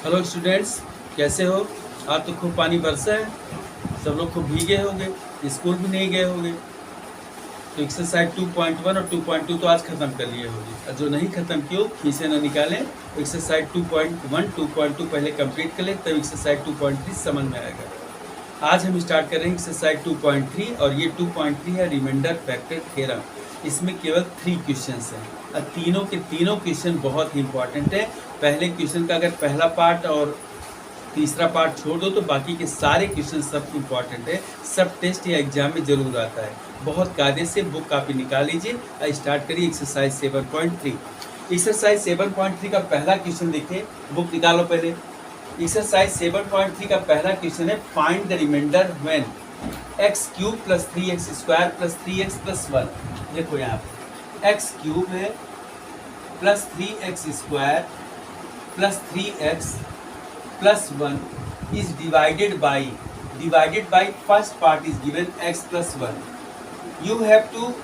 Hello students, कैसे हो? आज तो खूब पानी बरसा है, सब लोग खूब भीगे होंगे, स्कूल भी नहीं गए होंगे। तो एक्सरसाइज 2.1 और 2.2 तो आज ख़त्म कर लिए होंगे, और जो नहीं ख़त्म किए खींचे ना निकालें। एक्सरसाइज 2.1 2.2 पहले कंप्लीट कर लें, तब एक्सरसाइज 2.3 समझ में आएगा। आज हम स्टार्ट कर रहे हैं एक्सरसाइज 2.3, और ये 2.3 है रिमाइंडर फैक्टर थ्योरम। इसमें केवल 3 क्वेश्चंस हैं, और तीनों के तीनों क्वेश्चन बहुत ही इंपॉर्टेंट है। पहले क्वेश्चन का अगर पहला पार्ट और तीसरा पार्ट छोड़ दो तो बाकी के सारे क्वेश्चन सब इम्पॉर्टेंट है, सब टेस्ट या एग्जाम में जरूर आता है। बहुत कायदे से बुक कापी निकाल लीजिए और स्टार्ट करिए एक्सरसाइज 7.3। एक्सरसाइज 7.3 का पहला क्वेश्चन देखिए, बुक निकालो पहले। एक्सरसाइज 7.3 का पहला क्वेश्चन है, find the reminder when x cube plus 3x square plus 3x plus 1। देखो यहाँ पे x क्यूब है plus 3x square plus 3x plus 1 is divided by first part is given x plus 1. You have to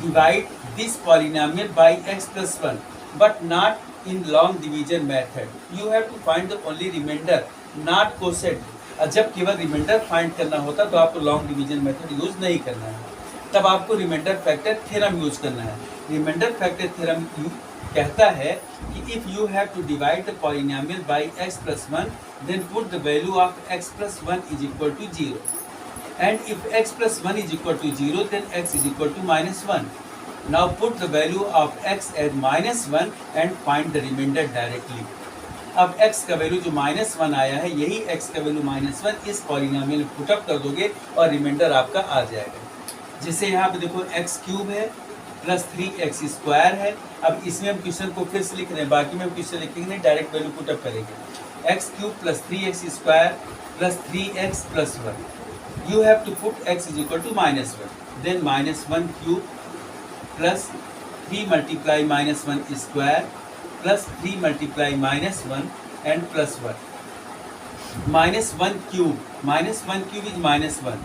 divide this polynomial by x plus 1, but not in long division method. You have to find the only remainder, not quotient. जब केवल reminder find करना होता तो आपको long division method use नहीं करना है, तब आपको रिमाइंडर फैक्टर थ्योरम यूज करना है। रिमाइंडर फैक्टर थ्योरम कहता है कि if you have to divide the polynomial by x plus 1, then put the value of x plus 1 is equal to 0. And if x plus 1 is equal to 0, then x is equal to minus 1. Now put the value of x as minus 1 and find the remainder directly. अब x का value जो minus 1 आया है, यही x का value minus 1 इस polynomial में put up कर दोगे और रिमाइंडर आपका आ जाएगा। जैसे यहाँ पे देखो x क्यूब है प्लस 3x स्क्वायर है। अब इसमें हम क्वेश्चन को फिर से लिख रहे हैं, बाकी में हम क्वेश्चन लिखेंगे नहीं, डायरेक्ट वैल्यू पुटअप करेंगे। x cube plus 3x square plus 3x plus 1। You have to put x is equal to minus 1, then minus 1 cube plus 3 multiply minus 1 square plus 3 multiply minus 1 and plus 1। Minus 1 cube is minus 1,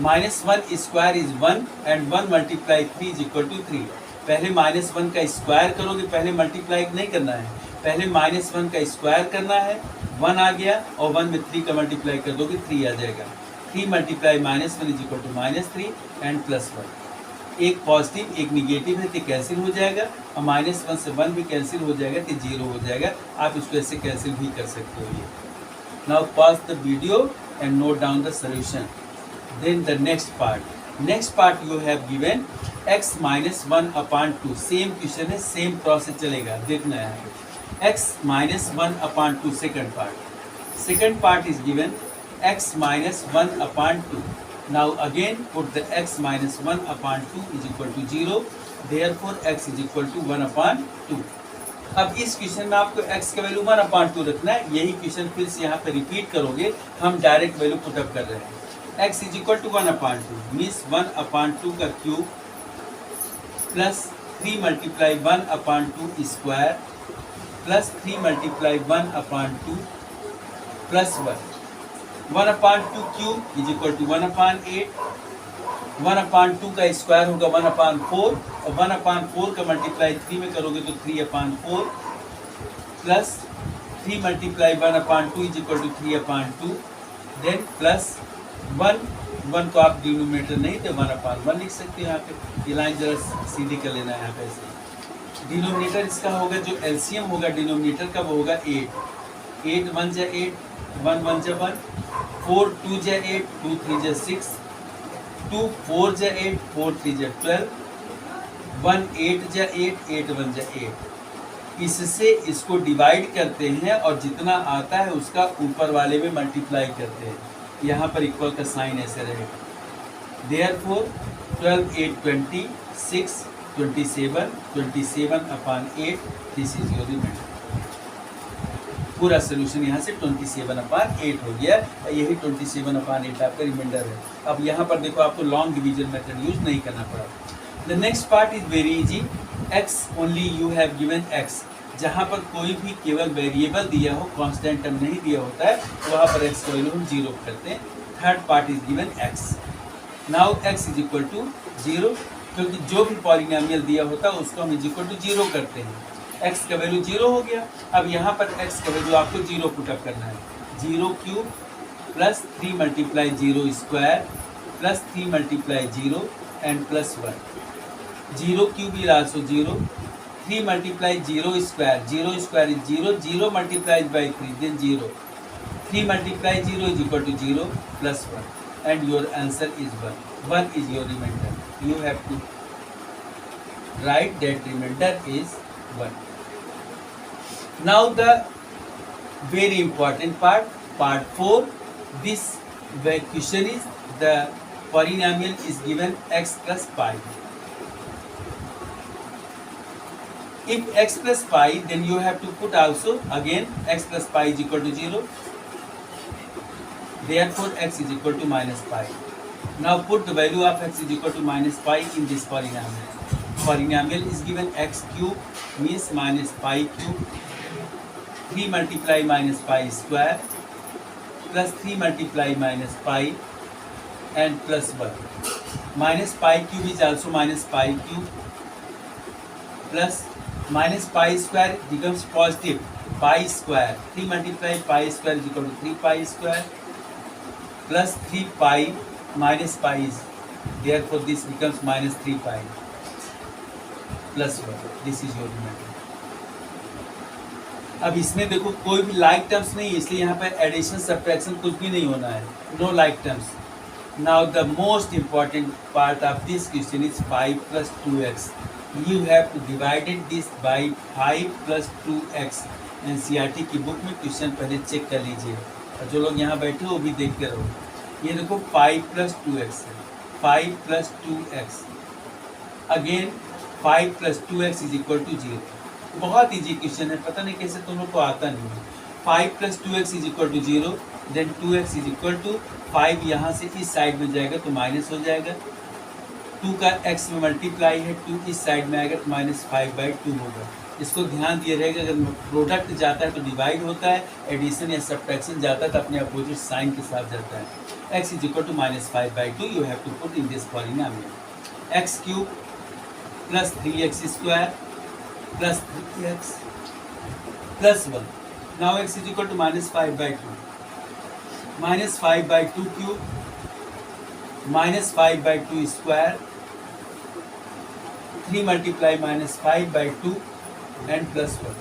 minus 1 square is 1 and 1 multiply 3 is equal to 3। पहले minus 1 का square करोगे, पहले multiply नहीं करना है, पहले minus 1 का square करना है। 1 आ गया और 1 में 3 का मल्टीप्लाई कर दोगे 3 आ जाएगा। 3 multiply minus 1 is equal to minus 3 and plus 1। एक पॉजिटिव एक निगेटिव है तो कैंसिल हो जाएगा, और माइनस 1 से 1 भी कैंसिल हो जाएगा तो 0 हो जाएगा। आप इसको ऐसे कैंसिल भी कर सकते हो। ये now pause the video and note down the solution. Then the next part you have given x minus 1 upon 2। Same question है, सेम प्रोसेस चलेगा, देखना है। x minus 1 upon 2 second part is given x minus 1 upon 2। Now again put the x minus 1 upon 2 is equal to 0. Therefore x is equal to 1 upon 2. अब इस question में आपको x का value 1 upon 2 रखना है। यही क्वेश्चन फिर से यहाँ पे रिपीट करोगे, हम डायरेक्ट वैल्यू पुटअप कर रहे हैं। x is equal to 1 upon 2 means 1 upon 2 का cube plus 3 multiply 1 upon 2 square plus 3 multiply 1 upon 2 plus 1। 1 upon 2 cube is equal to 1 upon 8। 1 upon 2 का स्क्वायर होगा 1 अपॉन 4, और 1 अपॉन 4 का मल्टीप्लाई 3 में करोगे तो 3 upon 4 plus 3 multiply 1 upon 2 is equal to 3 upon 2, then plus 1 को आप डिनोमिनेटर नहीं तो 1 अपॉन 1 लिख सकते हो। यहाँ पे ये लाइन जरा सीधी कर लेना है। यहाँ पे ऐसे डिनोमिनेटर इसका होगा, जो एलसीएम होगा डिनोमिनेटर का वो होगा 8। 8 1 जा 8, 1 1 जा 1, 4 2 जा 8, 2 3 जा 6, 2 4 जा 8, 4 3 जा 12, 1 8 जा 8, 8 1 जा 8। इससे इसको डिवाइड करते हैं और जितना आता है उसका ऊपर वाले में मल्टीप्लाई करते हैं। यहाँ पर इक्वल का साइन ऐसे रहेगा। Therefore 12 8 20, 6 27 upon 8, this is your reminder. पूरा सोल्यूशन यहाँ से 27 अपॉन 8 हो गया, यही 27 अपॉन 8 आपका रिमाइंडर है। अब यहाँ पर देखो आपको लॉन्ग डिवीजन मेथड यूज नहीं करना पड़ा। The next part is very easy. x only you have given x। जहाँ पर कोई भी केवल वेरिएबल दिया हो, कांस्टेंट टर्म नहीं दिया होता है, वहाँ पर x का वैल्यू हम 0 करते हैं। Third part is given x। Now x is equal to 0, क्योंकि जो भी पॉलिनोमियल दिया होता है उसको हम इज इक्वल टू 0 करते हैं। x का वैल्यू 0 हो गया। अब यहाँ पर x का वैल्यू आपको 0 पुटअप करना है। 0 cube plus 3 multiply 0 square plus 3 multiply 0 and plus 1। 0 cube is also 0, 3 multiply 0 square, 0 square is 0, 0 multiplied by 3 then 0, 3 multiply 0 is equal to 0 plus 1 and your answer is 1. 1 is your remainder. You have to write that remainder is 1. Now the very important part, part 4. This question is the polynomial is given x plus pi. If x plus pi, then you have to put also again x plus pi is equal to 0. Therefore, x is equal to minus pi. Now put the value of x is equal to minus pi in this polynomial. Polynomial is given x cube means minus pi cube. 3 multiply minus pi square plus 3 multiply minus pi and plus 1. Minus pi cube is also minus pi cube plus minus pi square becomes positive pi square. 3 multiply pi square is equal to 3 pi square plus 3 pi minus pi is, therefore this becomes minus 3 pi plus 1. This is your remainder. अब इसमें देखो कोई भी like terms नहीं है, इसलिए यहाँ पर एडिशन सब्ट्रैक्शन कुछ भी नहीं होना है, know like terms. Now the most important part of this question is 5 plus 2x. You have two divided this by 5 plus 2x. NCERT की बुक में क्वेश्चन पहले चेक कर लीजिए और जो लोग यहाँ बैठे वो भी देखते रहो. ये देखो 5 plus 2x है, 5 plus 2x again 5 plus 2x is equal to 0. बहुत इजी क्वेश्चन है, पता नहीं कैसे तुम लोग को आता नहीं है. 5 plus 2x is equal to 0, then 2x is equal to 5 यहाँ से इस साइड में जाएगा तो माइनस हो जाएगा. 2 का x में मल्टीप्लाई है, 2 इस साइड में आएगा तो -5/2 होगा. इसको ध्यान दिए रहेगा, अगर प्रोडक्ट जाता है तो डिवाइड होता है, एडिशन या सब्ट्रैक्शन जाता है तो अपने अपोजिट साइन के साथ जाता है. x is equal to -5/2. You have to put in this polynomial. x cube plus 3x square plus 3x plus 1. Now x is equal to -5/2. -5/2 cube -5/2 square. 3 multiply -5/2 and plus 1.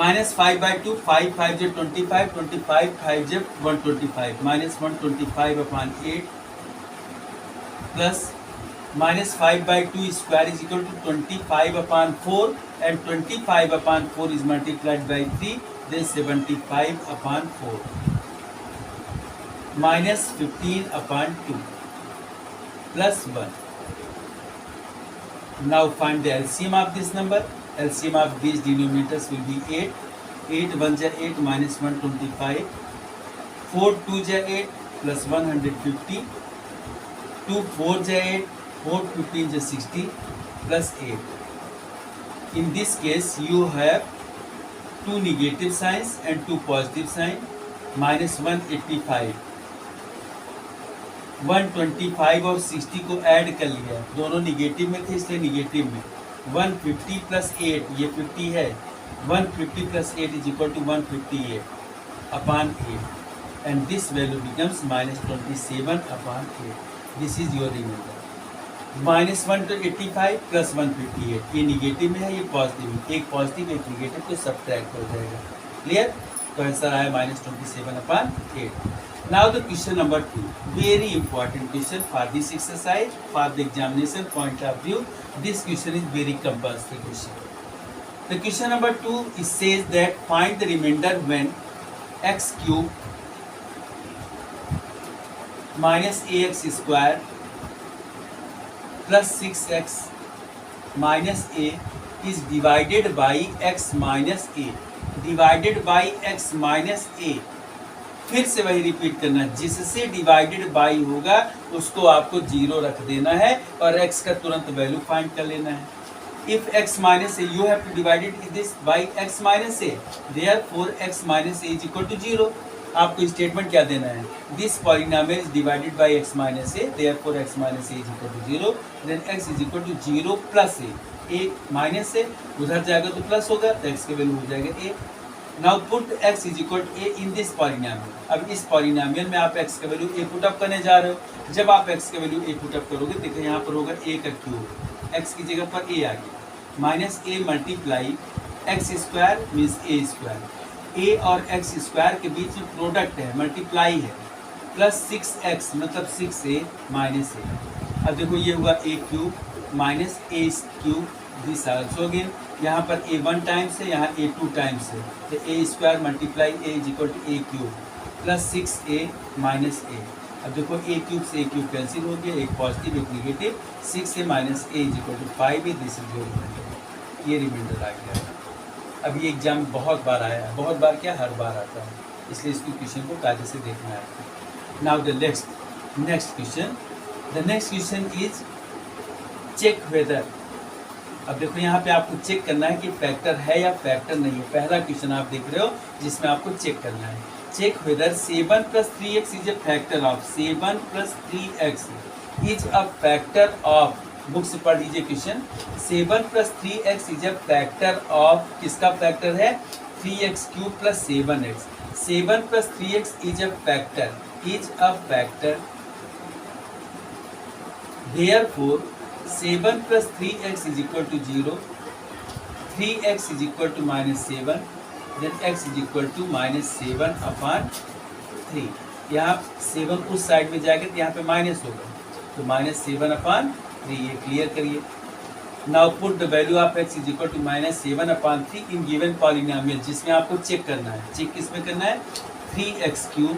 -5/2, 5 5 is 25, 25 5 is 125, -125 upon 8 plus -5/2 square is equal to 25 upon 4 and 25 upon 4 is multiplied by 3, then 75 upon 4 minus 15 upon 2 plus 1. Now find the LCM of this number. LCM of these denominators will be 8. 8 1 is 8 minus 125. 4 2 is 8 plus 150. 2 4 is 8. 4 15 is 60 plus 8. In this case, you have 2 negative signs and 2 positive signs. -185. 125 और 60 को add कर लिया, दोनों negative में थे इसलिए negative में. 150 plus 8, ये 50 है. 150 plus 8 is equal to 158 upon 8. And this value becomes -27 upon 8. This is your remainder. -185 plus 158, ये निगेटिव में है, ये पॉजिटिव में. एक पॉजिटिव एक निगेटिव तो सब्ट्रैक्ट हो जाएगा. क्लियर? तो आंसर आया -27 upon 8. Now the question number 2, very important question for this exercise, for the examination point of view. This question is very compulsory question. The question number 2 it says that find the remainder when x cube minus ax square plus 6x minus a is divided by x minus a. Divided by x minus a. फिर से वही repeat करना, जिससे divided by होगा उसको आपको 0 रख देना है और x का तुरंत वैल्यू फाइंड कर लेना है. If x minus a, you have to divide it this by x minus a. Therefore x minus a is equal to 0. आपको स्टेटमेंट क्या देना है? This polynomial is divided by x minus a. Therefore x minus a is equal to 0. Then x is equal to 0 plus a. A minus से उधर जाएगा तो plus होगा, तो एक्स की वैल्यू हो जाएगा A. Now put X is equal to A in this polynomial. अब इस पॉलिनोमियल में आप एक्स का वैल्यू ए पुट अप करने जा रहे हो। जब आप एक्स का वैल्यू ए पुट अप करोगे, देखो यहाँ पर होगा ए का क्यूब, एक्स की जगह पर ए आ गया, minus A multiply x square means A square. ए और एक्स स्क्वायर के बीच में प्रोडक्ट है, मल्टीप्लाई है, प्लस 6x मतलब 6a माइनस ए। अब देखो ये हुआ A cube minus A cube, this also again, यहाँ पर ए 1 टाइम्स है, यहाँ ए 2 टाइम्स है, तो A square multiply A is equal to A cube plus 6a minus A. अब देखो ए क्यूब से ए क्यूब कैंसिल हो गया, एक पॉजिटिव एक negative, 6a minus A is equal to 5a, this is your reminder. ये रिमाइंडर आ गया। अब ये एग्जाम में बहुत बार आया है, बहुत बार क्या, हर बार आता है, इसलिए इसको क्वेश्चन को कायदे से देखना है। Now the next question, the next question is check whether. अब देखो यहाँ पे आपको चेक करना है कि फैक्टर है या फैक्टर नहीं है। पहला क्वेश्चन आप देख रहे हो जिसमें आपको चेक करना है, check whether 7 + 3x is a factor of 7 + 3x is a factor of, book से पढ़ लीजिए question, 7 + 3x is a factor of, किसका फैक्टर है, 3x³ + 7x। 7 + 3x is a factor, therefore 7 + 3x is equal to 0, 3x is equal to -7, then x is equal to -7/3। यहाँ 7 उस side में जाएगा तो यहाँ पे माइनस होगा, तो -7/3, ये क्लियर करिए। Now put the value of x is equal to -7/3 in given polynomial, जिसमें आपको चेक करना है, चेक किसमें करना है, 3x³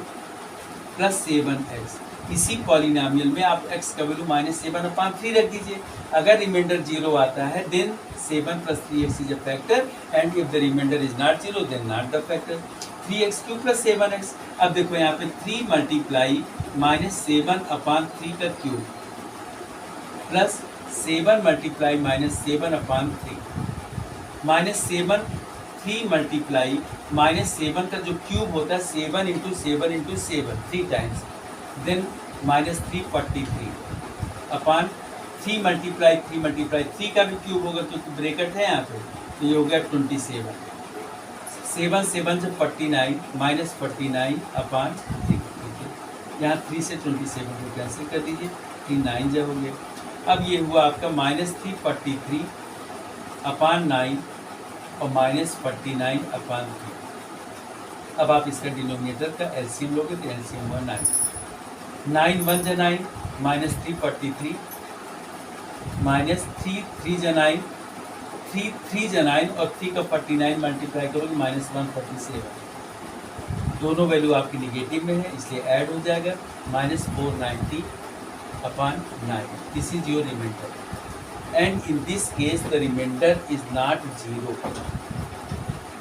+ 7x। इसी पॉलिनोमियल में आप x का वैल्यू -7/3 रख दीजिए। अगर रिमाइंडर 0 आता है then 7 + 3x is a factor, and if the reminder is not 0 then not the factor. 3x³ + 7x। अब देखो यहाँ पे 3 मल्टीप्लाई -7/3 का क्यूब प्लस 7 मल्टीप्लाई -7/3 -7, 3 मल्टीप्लाई -7 का जो क्यूब होता है 7 × 7 × 7 3 टाइम्स, देन -343 अपॉन 3 मल्टीप्लाई 3 का भी क्यूब होगा तो ब्रैकेट है यहाँ पे, तो ये हो गया 27। 7 7 से 49 -49/3, यहाँ 3 से 27 को कैंसिल कर दीजिए, 3 9 जो हो गया। अब ये हुआ आपका -343/9 और -49/3। अब आप इसका डिनोमिनेटर का एलसीएम लोगे तो एलसीएम हुआ 9, 9 1 जा 9, -343 -3 3 जा 9, 3 जा 9 और 3 का 49 मल्टीप्लाई करोगे -147। दोनों वैल्यू आपकी निगेटिव में है इसलिए ऐड हो जाएगा, -490/9। This is your reminder, and in this case the remainder is not 0।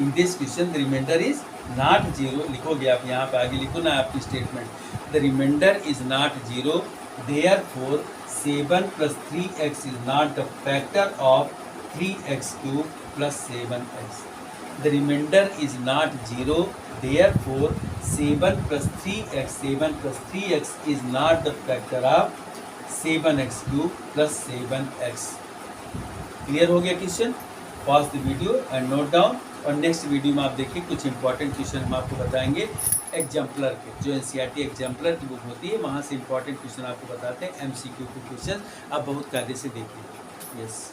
in this question the remainder is not 0। लिखोगे आप यहाँ पे, आगे लिखो ना आपकी statement, the remainder is not 0, therefore 7 + 3x is not the factor of 3x³ + 7x। the remainder is not 0, therefore 7 + 3x is not the factor of 7x³ + 7x। Clear हो गया question? Pause the video and note down, और next video में आप देखिए कुछ important question हम आपको बताएंगे एग्जाम्पलर के, जो एनसीईआरटी एग्जाम्पलर की बुक होती है वहाँ से इंपॉर्टेंट क्वेश्चन आपको बताते हैं, एमसीक्यू के क्वेश्चन आप बहुत कायदे से देखिए। यस।